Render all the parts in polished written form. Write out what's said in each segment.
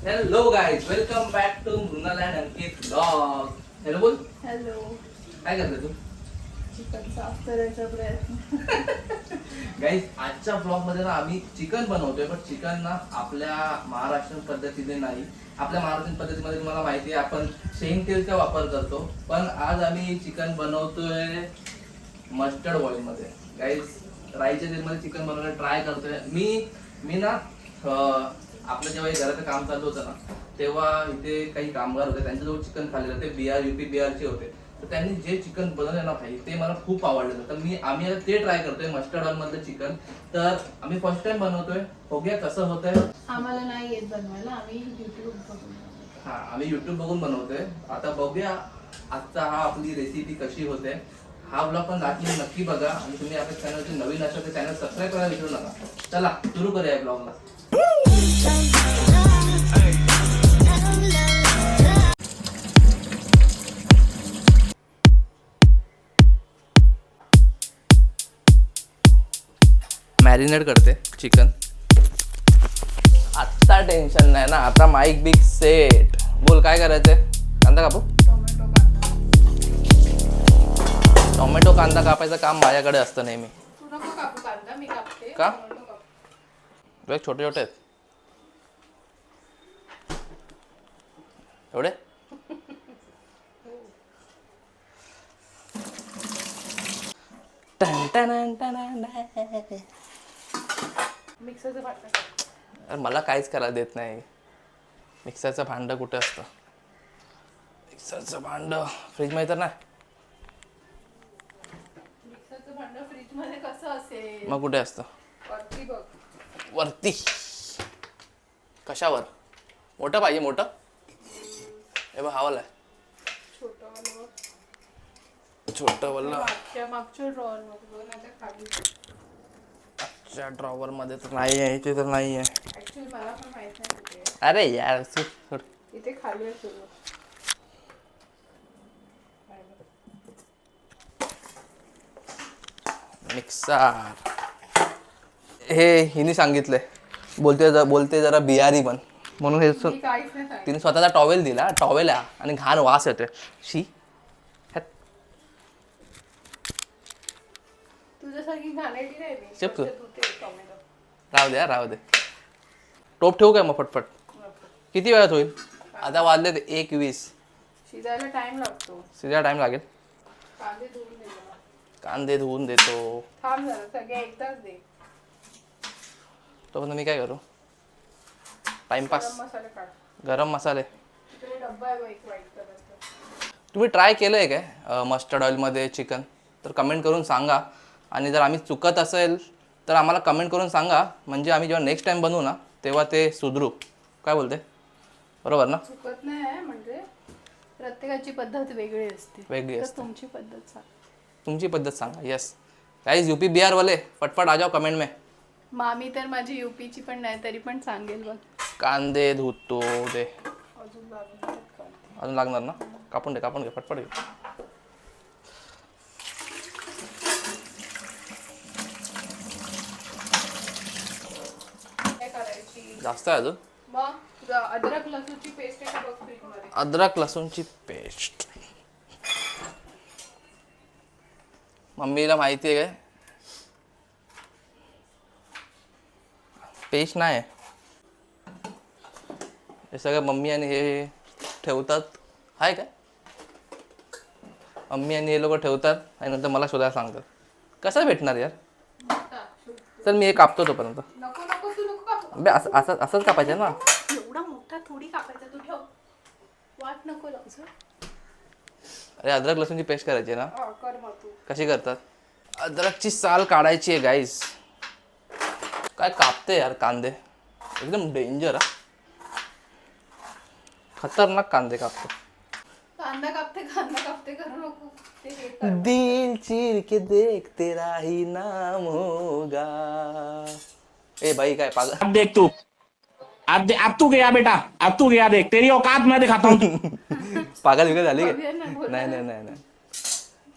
Hello guys, welcome back to Mrunal and Ankit blog. Hello बोल. Hello. काय करते तू? चिकन साफ करायचा प्रयत्न. गाइस, आजच्या ब्लॉग मध्ये ना आम्ही चिकन बनवतोय, पण चिकन ना आपल्या महाराष्ट्रीयन पद्धतीने नाही. आपल्या महाराष्ट्रीयन पद्धतीमध्ये तुम्हाला माहिती आहे आपण शेंग तेलचा वापर करतो, पण आज आम्ही चिकन बनवतोय मस्टर्ड ऑइल मध्ये. गाइस, राईच्या तेलमध्ये चिकन बनवायला ट्राय करतोय. मी ना आपलं जेव्हा घराचं काम चालू होतं ना, तेव्हा इथे काही कामगार होते, त्यांच्याजवळ चिकन खाल्लेलं. ते युपी बिहारचे होते. तर त्यांनी जे चिकन बनवलं ना भाई, ते मला खूप आवडलं. तर आम्ही आता ते ट्राय करतोय मस्टर्ड ऑइल मधलं चिकन. तर आम्ही फर्स्ट टाइम बनवतोय, बघूया कसं होतंय. आम्हाला नाही येत बनवायला, आम्ही युट्यूब बघून. हा, आम्ही युट्यूब बघून बनवतोय. आता बघूया आजचा हा आपली रेसिपी कशी होते. हा ब्लॉग पण नक्की बघा, आणि तुम्ही आपल्या चॅनलचे नवीन असाल तर चॅनल सबस्क्राईब करायला विसरू नका. चला सुरू करूया या ब्लॉगला. मॅरिनेट करते चिकन. आता टेन्शन नाही ना, आता माईक बिग सेट. बोल काय करायचंय? कांदा कापू? टोमॅटो कांदा कापायचं काम माझ्याकडे असतं नेहमी. तू नको कापू कांदा, मी कापते. का? छोटे छोटे आहेत एवढे. मिक्सरचं भांडं. अरे मला काहीच करायला देत नाही. मिक्सरचं भांडं कुठे असतं? मिक्सरचं भांडं फ्रीजमध्ये तर नाही. मिक्सरचं भांडं फ्रीज मध्ये कसं असेल? मग कुठे असतं? वरती बघ. वरती. कशावर? मोठं पाहिजे, मोठं. हे बघ, हवाला आहे छोटं वल्ल. मागच्या ड्रॉवर मध्ये नाही खाली. अच्छा, ड्रॉवर मध्ये तर नाही आहे, इथे तर नाही आहे. ऍक्च्युली मला पण माहित नाही कुठे. अरे यार सोड. इथे खाली आहे सुरू. मिक्सर. हे हिने सांगितलंय, बोलते जरा बिहारी पण, म्हणून हे मी काहीच नाही सांगितलं. तिने स्वतःचा टॉवेल दिला. टॉवेल आहे आणि घाण वास येतोय. शी. तुझ्यासारखी घाणेरडी नाही मी. चुप तू. टोमॅटो. राहू दे. टोप ठेवू काय मग पटपट? किती वेळात होईल? आता वाजले 1:20. शिजायला टाइम लागतो. शिजायला टाइम लागेल. कांदे धुवून दे मला. कांदे धुवून देतो. थांब जरा, सगळे एकदाच दे. तो पण मी काय करू? टाइमपास. गरम मसाले काढ. गरम मसाले. इकडे डब्बा आहे बघ, एक व्हाईट कलरचा. तुम्ही ट्राय केलंय काय मस्टर्ड ऑइलमध्ये चिकन? तर कमेंट करून सांगा. आणि जर आम्ही चुकत असेल तर आम्हाला कमेंट करून सांगा, म्हणजे आम्ही जेव्हा नेक्स्ट टाइम बनवू ना तेव्हा ते सुधरू. काय बोलते? बरोबर ना? चुकत नाही आहे, म्हणजे प्रत्येकाची पद्धत वेगळी असते. वेगळी तर असते. तुमची पद्धत सांग. तुमची पद्धत सांगा. येस गाइस, यूपी बिहार वाले फटफट आ जाओ कमेंट में. मामी तर माझी यूपीची पण नाही, तरी पण सांगेल बघ. कांदे धुतो दे. अजून लागणार आहेत कांदे. अजून लागणार ना? कापून घे फटफट घे. काय करायची जास्त आहे अजून. मग? तुझा अद्रक लसूणची पेस्ट आहे का बघ फ्रीज मध्ये. अद्रक लसूणची पेस्ट. मम्मीला माहिती आहे काय? पेस्ट नाही आहे. हे सगळं मम्मी आणि हे ठेवतात. आहे काय? मम्मी आणि हे लोक ठेवतात आणि नंतर मला शोधायला सांगतात. कसं भेटणार यार? चल मी हे कापतो तोपर्यंत. नको नको, तू नको कापू. बे असंच कापायचं ना. एवढा मोठा थोडी कापायचा, तू ठेव. वाट नको लावू. अरे अद्रक लसूणची पेस्ट करायची ना? कर मग तू. कशी करतात? अद्रकची साल काढायची आहे गाईस. काय कापते यार कांदे, एकदम डेंजर. खतरनाक कांदे कापतो. कांदा कापते करू नको. ते हे कर. दिल चीर के देख तेरा ही नाम होगा. ए भाई काय पागल? अब देख तू, अब तू गया बेटा, अब तू गया, देख तेरी औकात मैं दिखाता हूँ. पागल विगल झाली अभियान नाही का? बोलत. नाही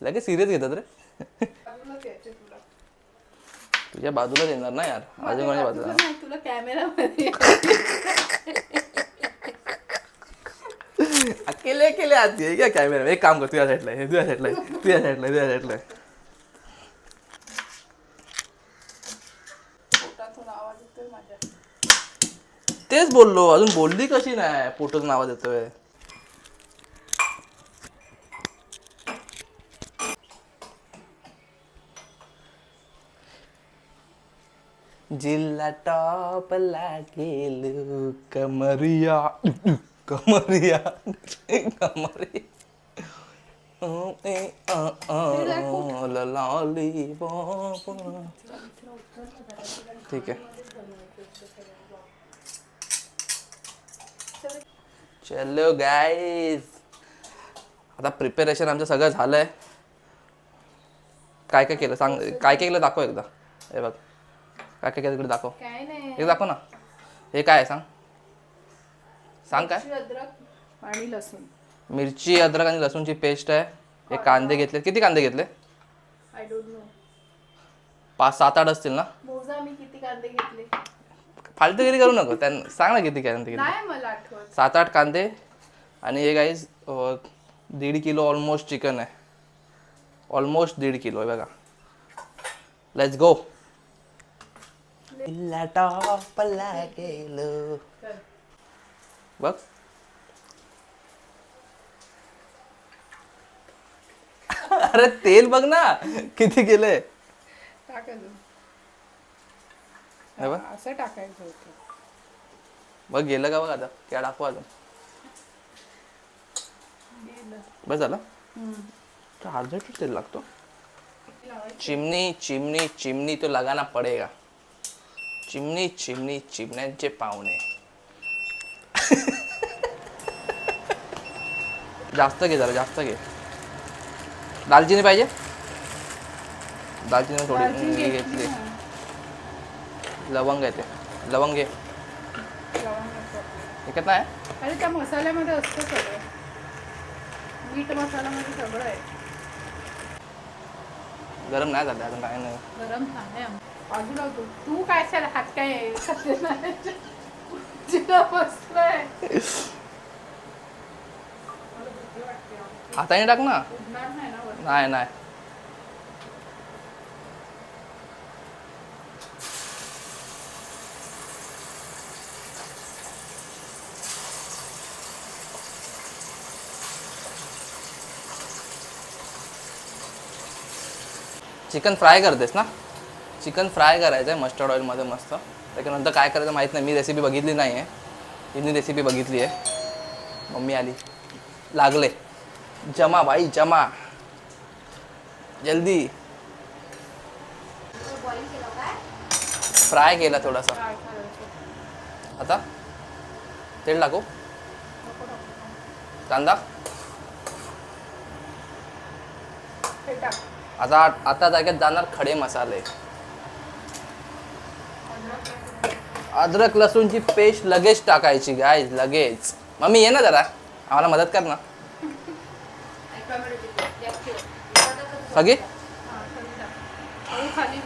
लगेच सिरियस घेतात रे. बाजूलाच यायचे तुला. तुझ्या बाजूलाच येणार ना यार. अजून कोणाच्या बाजूला? नाही, तुला कॅमेरा मध्ये. ले आती है क्या कॅमेरा? एक काम कर, तुझ्या साईडला आहे, तुझ्या साईडला आहे, तुझ्या साईडला आहे, तुझ्या साईडला आहे. पोटातून आवाज येतोय माझ्या. तेच बोललो, अजून बोलली कशी नाही, पोटच नावाज येतोय. जिल्हा टॉप लागेल कमरिया कमरिया कमरिया लॉलीपॉप. ठीक आहे, चलो गाईज, आता प्रिपेरेशन आमचं सगळं झालंय. काय काय केलं सांग, काय काय केलं दाखव एकदा. हे बघ काय काय केलं, इकडे दाखव. काय नाही, एक दाखव ना. हे काय आहे सांग, सांग काय. अद्रक आणि लसूण. मिरची, अद्रक आणि लसूणची पेस्ट आहे. हे कांदे घेतले. किती कांदे घेतले? I don't know. 5-7-8 असतील ना. मोजा मी किती कांदे घेतले. फालतूगिरी करू नको, त्यांना सांग ना किती कांदे घेतले. नाही मला आठवत. 7-8 कांदे. आणि हे गाईज 1.5 किलो ऑलमोस्ट चिकन आहे. ऑलमोस्ट 1.5 किलो आहे बघा. Let's go. बघ अरे तेल बघ ना किती केलंय. टाकायचं. हे बघ. असं टाकायचं होतं. बघ गेलं का बघ. आता क्या दाखवा अजून. बस झालं. अर्धा तेल लागतो. चिमनी चिमनी चिमनी तो लगाना पडेगा. चिमनी चिमनी चिमण्यांचे पाहुणे. जास्त घे, जरा जास्त घे. दालचिनी पाहिजे. दालचिनी थोडी घेतली. लवंग येते. लवंग घे. ऐकत नाही. अरे त्या मसाल्यामध्ये असतं सगळं. मीठ मसाल्यामध्ये सगळं आहे. गरम नाही झालं अजून, काय नाही. गरम नाही बाजूला होतो. तू काय हात काय बसलाय. हाताने टाक ना. उडणार नाही ना वर. नाही नाही. चिकन फ्राय करतेस ना. चिकन फ्राय करायचं आहे मस्टर्ड ऑइलमध्ये मस्त. त्याच्यानंतर काय करायचं माहीत नाही, मी रेसिपी बघितली नाही आहे. हिने रेसिपी बघितली आहे. मम्मी आली. लागले. जमा भाई जमा. जल्दी. फ्राय केला थोडासा. काय करायचं. आता तेल टाकू. कांदा. हे टाक. आता जाग्यात जाणार खडे मसाले. अद्रक लसूणची पेस्ट लगेच टाकायची गाईज, लगेच. मम्मी ये ना जरा, आम्हाला मदत कर ना. सगळी खाली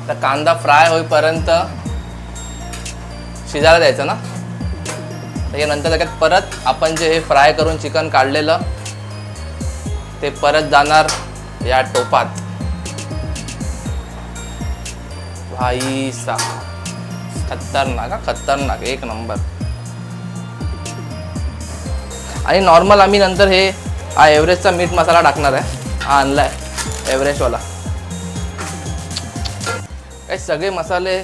तर कांदा फ्राय होईपर्यंत शिजायला द्यायचं ना. त्याच्यानंतर त्याच्यात परत आपण जे हे फ्राय करून चिकन काढलेलं ते परत जाणार या टोपात. भाई सा खतरनाक, खतरनाक, एक नंबर. आणि नॉर्मल आम्ही नंतर हे हा एव्हरेस्टचा मीठ मसाला टाकणार आहे. हा आणलाय एव्हरेस्टवाला. काय सगळे मसाले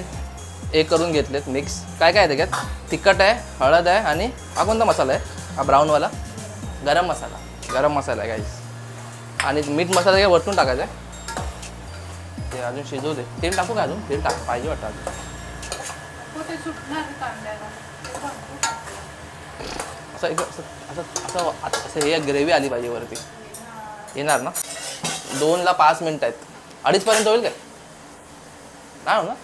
हे करून घेतलेत मिक्स. काय काय आहे त्याच्यात? तिखट आहे, हळद आहे आणि हा कोणता मसाला आहे? हा ब्राऊनवाला गरम मसाला. गरम मसाला आहे गाईस. आणि मीठ मसाला काय वरतून टाकायचा आहे. ते अजून शिजवू दे. तेल टाकू का अजून? तेल टाक पाहिजे वाटतं अजून. ते सुटणार कांद्याला. असं हे ग्रेव्ही आली पाहिजे वरती. येणार ना. 2 ला 5 मिनिट आहेत. 2:30 पर्यंत होईल काय? नाही हो ना.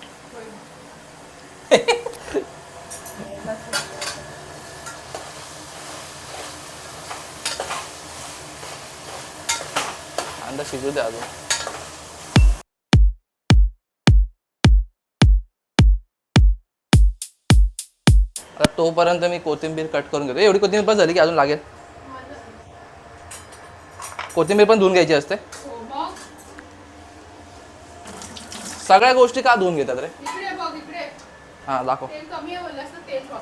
कांदा शिजू दे अजून. आता तोपर्यंत मी कोथिंबीर कट करून घेतो. एवढी कोथिंबीर पण झाली की अजून लागेल? कोथिंबीर पण धुवून घ्यायची असते. हो मग सगळ्या गोष्टी का धुवून घेतात रे? इकडे बघ इकडे. हां दाखव. तेल कमी आहे बोललास ना, तेल बघ.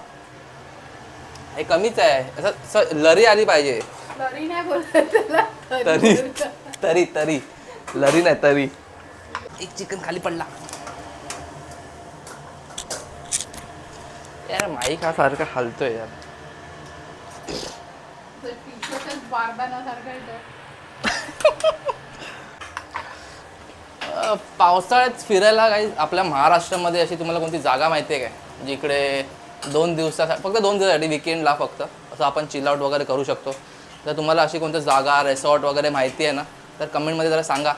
हे कमीच आहे. असं लरी आली पाहिजे. लरी नाही बोलत त्याला. तरी तरी तरी लरी नाही तरी. एक चिकन खाली पडला यार. माईक हा सारखा हलतोय यार. टी-शर्टच बारबानासारखं येतं. पावसाळ्यात फिरायला काही आपल्या महाराष्ट्रामध्ये अशी तुम्हाला कोणती जागा माहिती आहे काय, जिकडे 2 दिवसासाठी, फक्त 2 दिवसासाठी विकेंडला फक्त असं आपण चिल आउट वगैरे करू शकतो? जर तुम्हाला अशी कोणती जागा, रेसॉर्ट वगैरे माहिती आहे ना, तर कमेंटमध्ये जरा सांगा.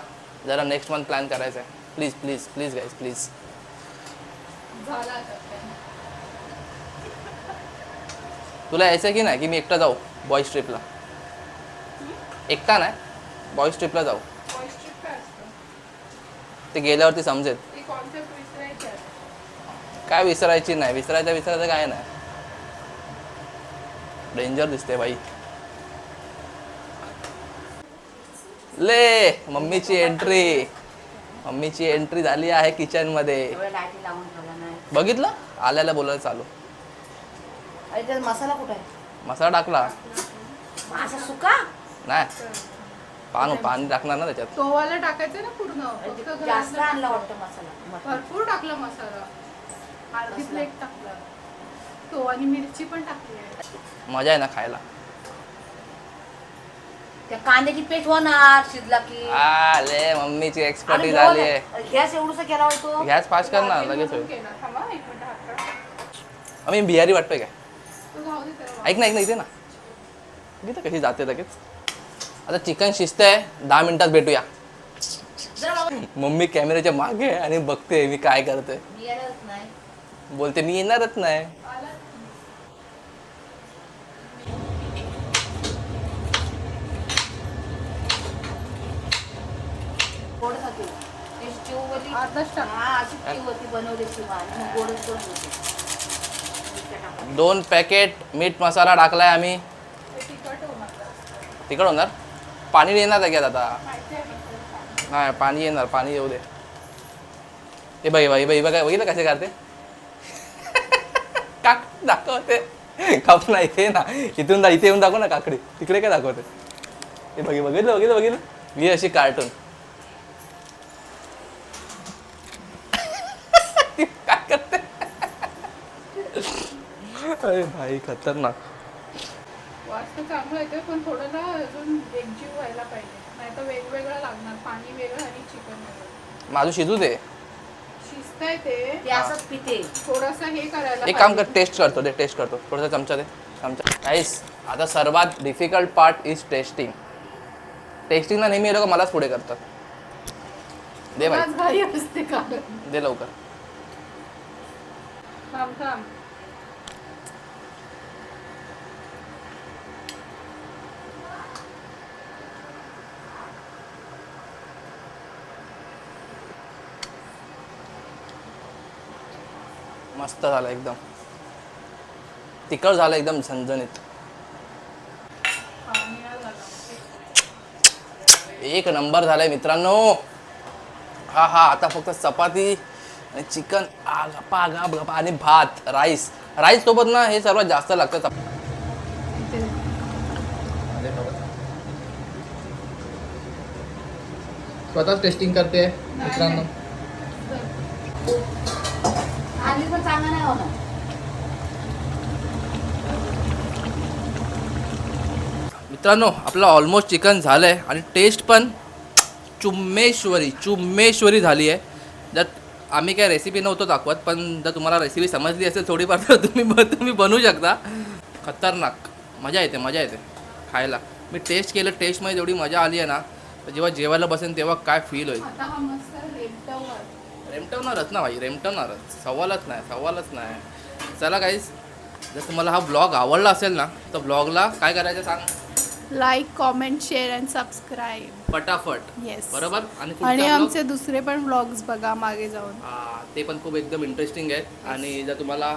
जरा नेक्स्ट मंथ प्लॅन करायचा आहे. Please please please guys please. झाला आता plan. तुला यायचं आहे की नाही की मी एकटा जाऊ बॉईज ट्रिपला? एकटा नाही, बॉईज ट्रिपला जाऊ. Boys trip काय असतं? ते गेल्यावरती समजेल. ते concept विसरायचे आहे. काय विसरायची नाही, विसरायचं काय नाही. डेंजर दिसते बाई. ले मम्मीची एंट्री झाली आहे किचन मध्ये. बघितलं? आल्याला बोलायला चालू. अरे त्यात मसाला कुठे आहे? मसाला टाकला असा सुका? नाही, पाणी टाकणार ना त्याच्यात. तो वाला टाकायचा ना पूर्ण. फक्त जास्त घरातला आणला वाटतं मसाला. भरपूर टाकला मसाला. अर्धी प्लेट टाकला तो, आणि मिरची पण टाकली आहे. मजा आहे ना खायला. त्या कांद्याची पेस्ट होणार शिजला की. आले मम्मीची एक्सपर्टीज आली आहे. गॅस एवढूसा केला होतो. गॅस फास्ट करणार वाटीत लगेच भरून होईल. केला. थांबा, एक मिनिट हात काढ. आम्ही बिहारी वाटतोय काय? तो जाऊ दे त्याला. ऐक ना इथे ना. इथे कशी जाते लगेच. आता चिकन शिजतंय, 10 मिनिटात भेटूया. जरा बाबा, मम्मी कॅमेऱ्याच्या मागे आहे आणि बघते मी काय करतोय. मी येणारच नाही. बोलते मी येणारच नाही. आला. गोड खाते. ती स्टीववाली- अर्धाच टाक. हा, अशी स्टीववरती बनवल्याची माल. मग गोडच करून देते. 2 पॅकेट मीठ मसाला टाकलाय आम्ही. ते तिखट होणार जास्त. तिकड होणार. पाणी येणार त्याच्यात आता. माहिती आहे का? नाही पाणी येणार, पाणी येऊ दे. हे बघितलं कसे करते. काक दाखवते. काप नाही इथे ना, इथून इथे येऊन दाखव ना काकडी. तिकडे काय दाखवते. हे बघितलं मी अशी कार्टून. काय करते. अरे भाई खतरनाक. वास तर चांगला येतोय, पण थोडं ना अजून एकजीव व्हायला पाहिजे. नाही तर वेगवेगळं लागणार. पाणी वेगळं आणि चिकन वेगळं. माझं शिजू दे. शिजतंय ते. ते असंच पिते. थोडंसं हे करायला एक काम कर, पाहिजे. टेस्ट करतो थोडासा चमचा दे. गाईस, आता सर्वात डिफिकल्ट पार्ट इज टेस्टिंगला नेहमी हे लोक मलाच पुढे करतात. दे भाई, आज घाई असते का? दे लवकर. थांब. मस्त झालं एकदम. तिखट झालं एकदम झणझणीत. पाणी नाही झालं. एक नंबर झालाय मित्रांनो. हा आता फक्त चपाती आणि चिकन गपा आणि भात, राईस सोबत ना हे सर्वात जास्त लागतं. स्वतःच टेस्टिंग करते मित्रांनो. आधी पण चांगला नाही होणार. मित्रांनो आपलं ऑलमोस्ट चिकन झालं आहे आणि टेस्ट पण चुम्मेश्वरी झाली आहे. जर आम्ही काय रेसिपी नव्हतो दाखवत, पण जर तुम्हाला रेसिपी समजली असेल थोडीफार तर तुम्ही बनवू शकता. खतरनाक मजा येते खायला. मी टेस्ट केलं, टेस्टमध्ये एवढी मजा आली आहे ना, तर जेव्हा जेवायला बसेन तेव्हा काय फील होईल. आता हा मस्त रेमटवणारच ना भाई, सवालच नाही. चला गाईस, जर तुम्हाला हा ब्लॉग आवडला असेल ना, तर ब्लॉगला काय करायचं सांग. Like comment share and subscribe फटाफट येस बरोबर. आणि आणि पुढचा vlog- आमचे दुसरे पण व्लॉग्स बघा मागे जाऊन. ते पण खूप एकदम इंटरेस्टिंग आहेत. आणि जर तुम्हाला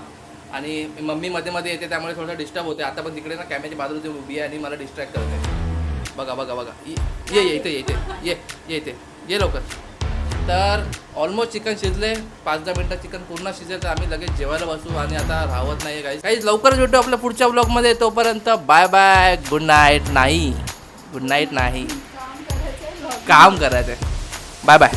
आणि मम्मी मध्ये मध्ये येते त्यामुळे थोडं डिस्टर्ब होते. आता पण तिकडे ना कॅमेऱ्याच्या बाजूला उभी आहे आणि मला डिस्ट्रॅक्ट करते. बघा बघा बघा ये ये इथे इथे ये ये इथे ये लवकर. तर ऑलमोस्ट चिकन शिजले. 5-10 मिनटात चिकन पूर्ण शिजले तर आम्ही लगेच जेवायला बसू. आणि आता राहत नाही काही लवकरच भेटू आपल्या पुढच्या ब्लॉगमध्ये. तोपर्यंत बाय बाय. गुड नाईट नाही. गुड नाईट नाही, काम करायचं आहे. Bye bye.